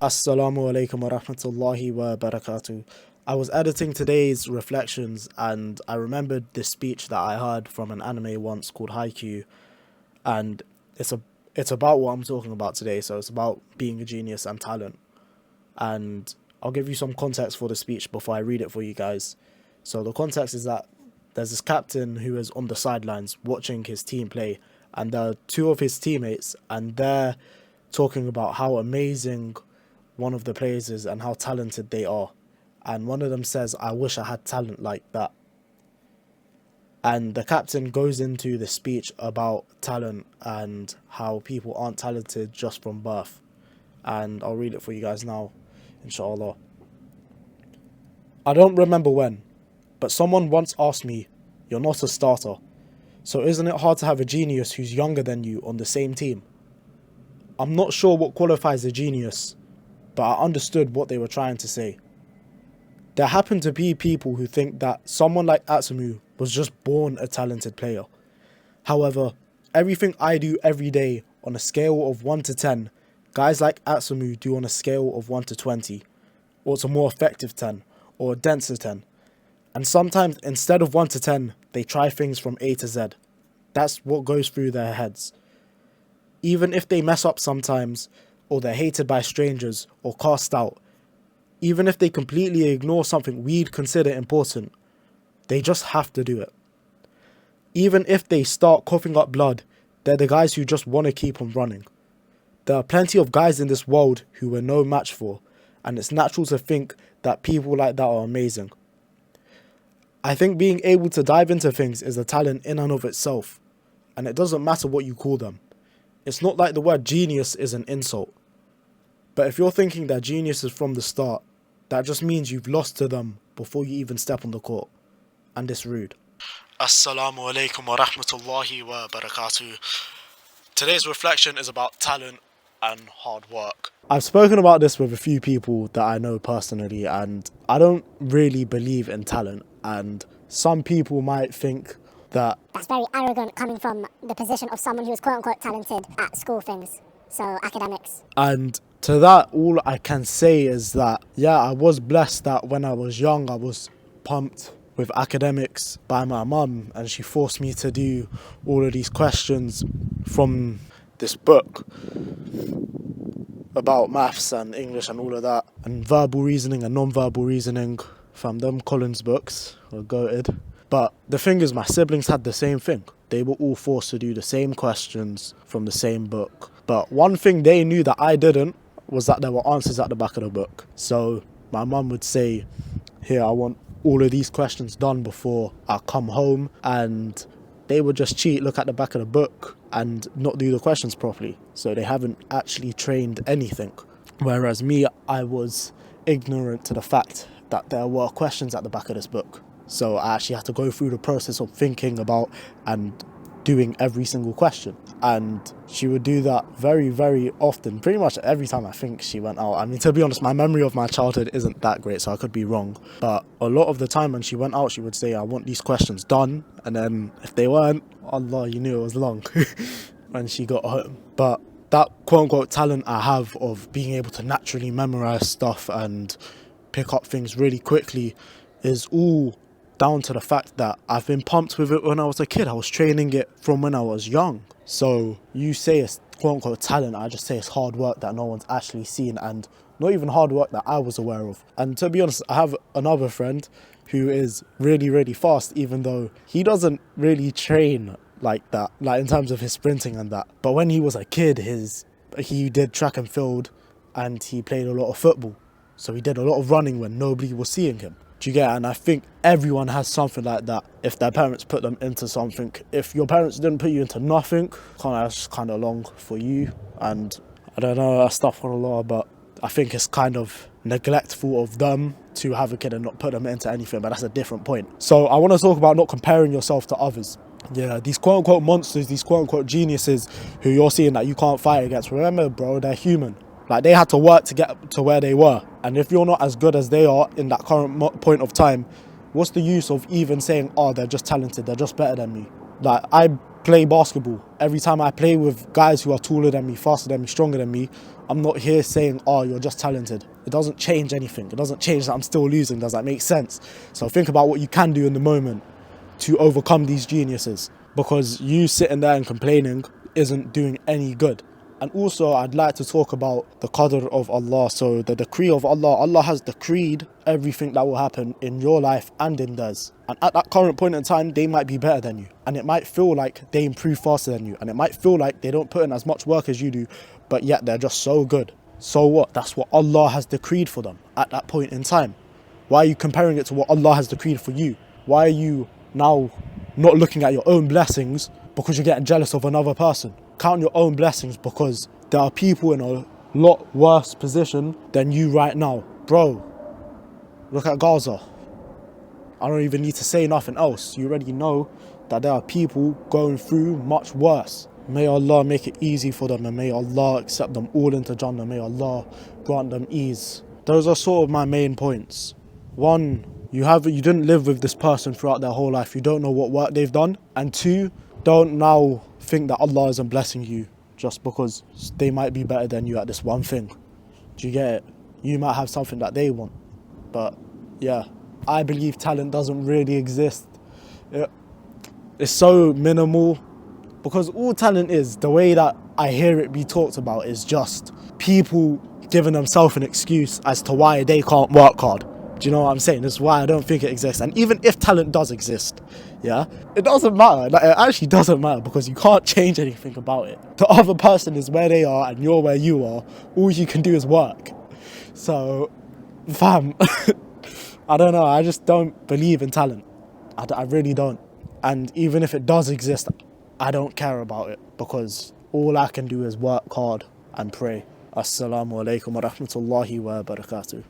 Assalamu alaikum wa rahmatullahi wa barakatuh. I was editing today's reflections and I remembered this speech that I heard from an anime once called Haikyuu, and it's about what I'm talking about today. So it's about being a genius and talent. And I'll give you some context for the speech before I read it for you guys. So the context is that there's this captain who is on the sidelines watching his team play, and there are two of his teammates, and they're talking about how amazing one of the players is and how talented they are. And one of them says, "I wish I had talent like that." And the captain goes into the speech about talent and how people aren't talented just from birth. And I'll read it for you guys now, inshallah. "I don't remember when, but someone once asked me, 'You're not a starter. So isn't it hard to have a genius who's younger than you on the same team?' I'm not sure what qualifies a genius, but I understood what they were trying to say. There happen to be people who think that someone like Atsumu was just born a talented player. However, everything I do every day on a scale of 1 to 10, guys like Atsumu do on a scale of 1 to 20, or it's a more effective 10, or a denser 10. And sometimes instead of 1 to 10, they try things from A to Z. That's what goes through their heads. Even if they mess up sometimes, or they're hated by strangers, or cast out, even if they completely ignore something we'd consider important, they just have to do it. Even if they start coughing up blood, they're the guys who just want to keep on running. There are plenty of guys in this world who we're no match for, and it's natural to think that people like that are amazing. I think being able to dive into things is a talent in and of itself, and it doesn't matter what you call them. It's not like the word genius is an insult. But if you're thinking that genius is from the start, that just means you've lost to them before you even step on the court. And it's rude." Assalamu alaikum wa rahmatullahi wa barakatuh. Today's reflection is about talent and hard work. I've spoken about this with a few people that I know personally, and I don't really believe in talent. And some people might think that that's very arrogant coming from the position of someone who is quote-unquote talented at school things, so academics. And to that, all I can say is that, yeah, I was blessed that when I was young, I was pumped with academics by my mum, and she forced me to do all of these questions from this book about maths and English and all of that, and verbal reasoning and non-verbal reasoning from them Collins books were goated. But the thing is, my siblings had the same thing. They were all forced to do the same questions from the same book. But one thing they knew that I didn't was that there were answers at the back of the book. So my mum would say, "Here, I want all of these questions done before I come home." And they would just cheat, look at the back of the book and not do the questions properly. So they haven't actually trained anything. Whereas me, I was ignorant to the fact that there were questions at the back of this book. So I actually had to go through the process of thinking about and doing every single question. And she would do that very, very often. Pretty much every time I think she went out. I mean, to be honest, my memory of my childhood isn't that great, so I could be wrong. But a lot of the time when she went out, she would say, "I want these questions done." And then if they weren't, Allah, you knew it was long when she got home. But that quote-unquote talent I have of being able to naturally memorize stuff and pick up things really quickly is all down to the fact that I've been pumped with it when I was a kid. I was training it from when I was young. So you say it's quote-unquote talent, I just say it's hard work that no one's actually seen, and not even hard work that I was aware of. And to be honest, I have another friend who is really, really fast, even though he doesn't really train like that, like in terms of his sprinting and that. But when he was a kid, he did track and field and he played a lot of football. So he did a lot of running when nobody was seeing him. Do you get it? And I think everyone has something like that if their parents put them into something. If your parents didn't put you into nothing, that's kind of long for you. And I don't know, astaghfirullah, but I think it's kind of neglectful of them to have a kid and not put them into anything, but that's a different point. So I want to talk about not comparing yourself to others. Yeah, these quote-unquote monsters, these quote-unquote geniuses who you're seeing that you can't fight against, remember, bro, they're human. Like, they had to work to get to where they were. And if you're not as good as they are in that current point of time, what's the use of even saying, "Oh, they're just talented, they're just better than me"? Like, I play basketball. Every time I play with guys who are taller than me, faster than me, stronger than me, I'm not here saying, oh, you're just talented. It doesn't change anything. It doesn't change that I'm still losing. Does that make sense? So think about what you can do in the moment to overcome these geniuses, because you sitting there and complaining isn't doing any good. And also, I'd like to talk about the Qadr of Allah. So the decree of Allah. Allah has decreed everything that will happen in your life and in theirs. And at that current point in time, they might be better than you. And it might feel like they improve faster than you. And it might feel like they don't put in as much work as you do, but yet they're just so good. So what? That's what Allah has decreed for them at that point in time. Why are you comparing it to what Allah has decreed for you? Why are you now not looking at your own blessings because you're getting jealous of another person? Count your own blessings, because there are people in a lot worse position than you right now. Bro, look at Gaza. I don't even need to say nothing else. You already know that there are people going through much worse. May Allah make it easy for them, and may Allah accept them all into Jannah. May Allah grant them ease. Those are sort of my main points. One, you didn't live with this person throughout their whole life. You don't know what work they've done. And two, don't now think that Allah isn't blessing you just because they might be better than you at this one thing. Do you get it? You might have something that they want. But yeah, I believe talent doesn't really exist. It's so minimal, because all talent is, the way that I hear it be talked about, is just people giving themselves an excuse as to why they can't work hard. Do you know what I'm saying? That's why I don't think it exists. And even if talent does exist, yeah, it doesn't matter. Like, it actually doesn't matter, because you can't change anything about it. The other person is where they are and you're where you are. All you can do is work. So, fam, I don't know. I just don't believe in talent. I really don't. And even if it does exist, I don't care about it, because all I can do is work hard and pray. Assalamu alaikum wa rahmatullahi wa barakatuh.